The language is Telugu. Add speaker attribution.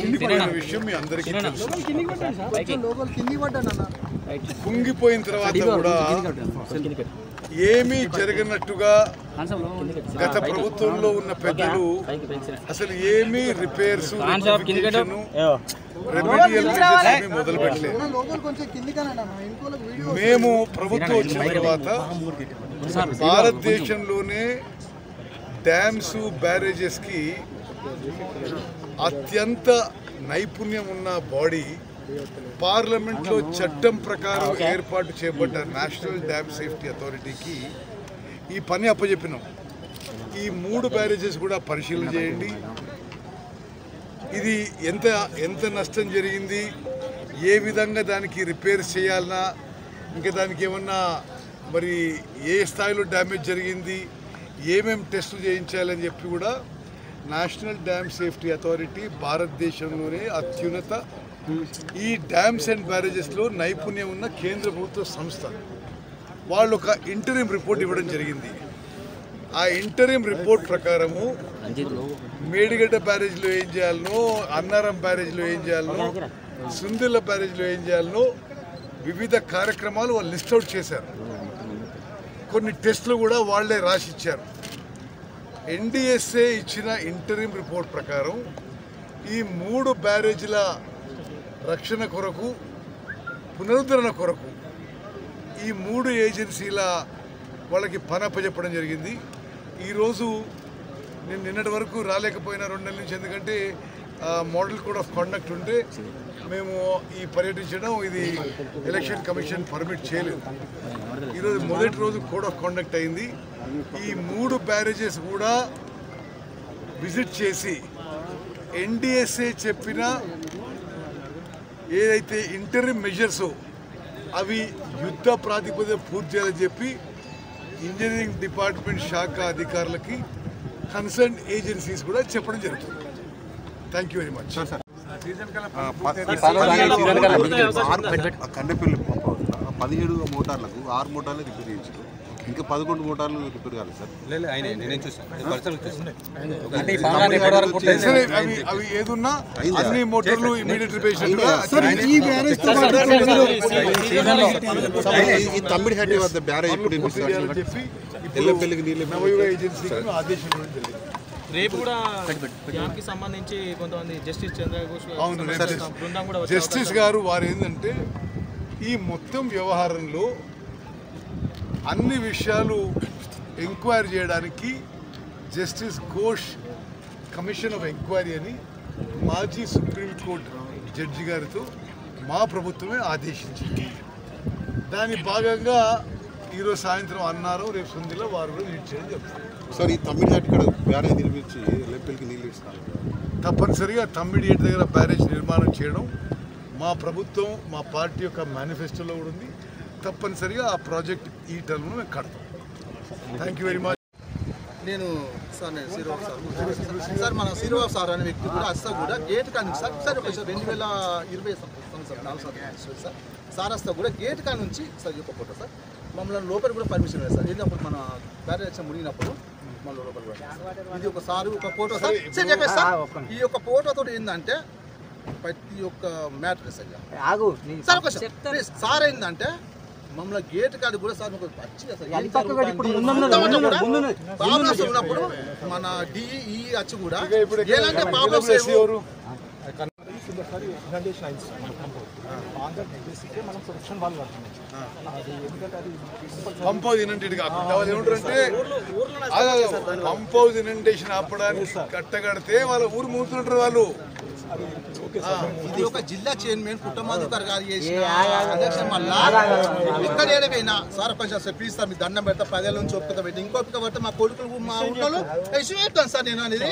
Speaker 1: కుంగిపోయిన విషయం మీ అందరికీ తెలుసు. కుంగిపోయిన తర్వాత కూడా ఏమీ జరగనట్టుగా గత ప్రభుత్వంలో ఉన్న పెద్దలు అసలు ఏమీ రిపేర్స్ రెమెడియల్ మెజర్స్ మొదలు పెట్టలేదు. మేము ప్రభుత్వం వచ్చిన తర్వాత భారతదేశంలోనే డ్యామ్స్ బ్యారేజెస్కి అత్యంత నైపుణ్యం ఉన్న బాడీ పార్లమెంట్లో చట్టం ప్రకారం ఏర్పాటు చేయబడ్డ నేషనల్ డ్యామ్ సేఫ్టీ అథారిటీకి ఈ పని అప్పచెప్పినాం. ఈ 3 బ్యారేజెస్ కూడా పరిశీలన చేయండి. ఇది ఎంత నష్టం జరిగింది, ఏ విధంగా దానికి రిపేర్స్ చేయాలన్నా, ఇంకా దానికి ఏమన్నా మరి ఏ స్థాయిలో డ్యామేజ్ జరిగింది, ఏమేమి టెస్టులు చేయించాలని చెప్పి కూడా నేషనల్ డ్యామ్ సేఫ్టీ అథారిటీ భారతదేశంలోనే అత్యున్నత ఈ డ్యామ్స్ అండ్ బ్యారేజెస్లో నైపుణ్యం ఉన్న కేంద్ర ప్రభుత్వ సంస్థ. వాళ్ళు ఒక ఇంటరిమ్ రిపోర్ట్ ఇవ్వడం జరిగింది. ఆ ఇంటరిమ్ రిపోర్ట్ ప్రకారము మేడిగడ్డ బ్యారేజ్లో ఏం చేయాలనో, అన్నారం బ్యారేజ్లో ఏం చేయాలనో, సుందిల్ల బ్యారేజ్లో ఏం చేయాలనో వివిధ కార్యక్రమాలు వాళ్ళు లిస్ట్ అవుట్ చేశారు. కొన్ని టెస్టులు కూడా వాళ్లే రాసిచ్చారు. ఎన్డీఎస్ఏ ఇచ్చిన ఇంటరిమ్ రిపోర్ట్ ప్రకారం ఈ 3 బ్యారేజీల రక్షణ కొరకు, పునరుద్ధరణ కొరకు ఈ 3 ఏజెన్సీల వాళ్ళకి పని అప్పచెప్పడం జరిగింది. ఈరోజు నేను నిన్నటి వరకు రాలేకపోయినా 2 నెలల నుంచి, ఎందుకంటే మోడల్ కోడ్ ఆఫ్ కండక్ట్ ఉంటే మేము ఈ పర్యటించడం ఇది ఎలక్షన్ కమిషన్ పర్మిట్ చేయలేదు. ఈరోజు మొదటి రోజు కోడ్ ఆఫ్ కండక్ట్ అయింది. ఈ 3 బ్యారేజెస్ కూడా విజిట్ చేసి ఎన్డీఎస్ఏ చెప్పిన ఏదైతే ఇంటరిమ్ మెజర్స్ అవి యుద్ధ ప్రాతిపదిక పూర్తి చేయాలని చెప్పి ఇంజనీరింగ్ డిపార్ట్మెంట్ శాఖ అధికారులకి కన్సర్న్ ఏజెన్సీస్ కూడా చెప్పడం జరుగుతుంది. Thank you very much.
Speaker 2: Kondapalli 17 మోటార్లకు 6 మోటార్లు రిపేర్ చేయించారు, ఇంకా 11 మోటార్లు రిపేర్ కాలేదు సార్.
Speaker 1: అవి ఏదున్నా అన్ని మోటార్లు ఇమీడియట్ రిపేర్.
Speaker 2: ఈ తమ్మిడిహట్టి వద్ద బ్యారేజ్ ఇప్పుడు ఎల్లపల్లికి నీళ్ళు
Speaker 1: ఏజెన్సీకి ఆదేశం ఇవ్వడం జరిగింది.
Speaker 3: రేపు కూడా డ్యామ్కి సంబంధించి కొంతమంది జస్టిస్ చంద్రఘోష్
Speaker 1: జస్టిస్ గారు వారు ఏంటంటే ఈ మొత్తం వ్యవహారంలో అన్ని విషయాలు ఎంక్వైరీ చేయడానికి justice Ghosh commission of enquiry అని మాజీ సుప్రీంకోర్టు జడ్జి గారితో మా ప్రభుత్వమే ఆదేశించింది. దాని భాగంగా ఈరోజు సాయంత్రం అన్నారు, రేపు సుందిలో వారు కూడా లీడ్ చేయడం చెప్తారు.
Speaker 2: సార్ ఈ తమ్మిడిహట్టి ఇక్కడ బ్యారేజ్ నిర్మించి ఎల్లపల్లికి నీళ్ళు ఇస్తారు.
Speaker 1: తప్పనిసరిగా తమ్మిడిహట్టి దగ్గర బ్యారేజ్ నిర్మాణం చేయడం మా ప్రభుత్వం, మా పార్టీ యొక్క మేనిఫెస్టోలో కూడా ఉంది. తప్పనిసరిగా ఆ ప్రాజెక్ట్ ఈ టర్మ్లో మేము కడతాం. Thank you very much.
Speaker 4: నేను సార్ మన శ్రీరావు సార్ అనే వ్యక్తి కూడా అస్తా కూడా గేట్ కానీ సార్ 2020 సార్ వస్తా కూడా గేట్ కాడ నుంచి సార్ ఈ యొక్క ఫోటో సార్ మమ్మల్ని లోపల కూడా పర్మిషన్ లేదు సార్. వెళ్ళినప్పుడు మన బ్యారేజ్ మునిగినప్పుడు మన లోపల కూడా ఇది ఒక సార్ ఒక ఫోటో సార్ చెప్పేసి సార్. ఈ యొక్క ఫోటోతో ఏంటంటే ప్రతి ఒక్క మ్యాటర్ సార్ సార్ ఏంటంటే మమ్మల్ని గేట్ కాడి కూడా సార్ ఉన్నప్పుడు మన డిఈ వచ్చి కూడా ఎలాంటి ప్రాబ్లమ్స్
Speaker 1: పంప్ హౌస్ ఇనంటేది కాకుండా వాళ్ళు ఏమంటారంటే పంప్ హౌస్ ఇనంటేషన్ ఆపడానికి కట్టగడితే వాళ్ళ ఊరు మూతుంటారు వాళ్ళు.
Speaker 4: ఇది ఒక జిల్లా చైర్మన్ పుట్టమధుకర్ గారు చేసిన అధ్యక్ష మళ్ళా ఎక్కడ ఏడకైనా సార్ కొంచెం ప్లీజ్ సార్ మీ దండం పెడతా 10 ఏళ్ళ నుంచి ఒప్పుక పెట్టి ఇంకొక పెడితే మా కొడుకులు మా ఊళ్ళో ఇష్యూ పెడతాను సార్. నేను అనేది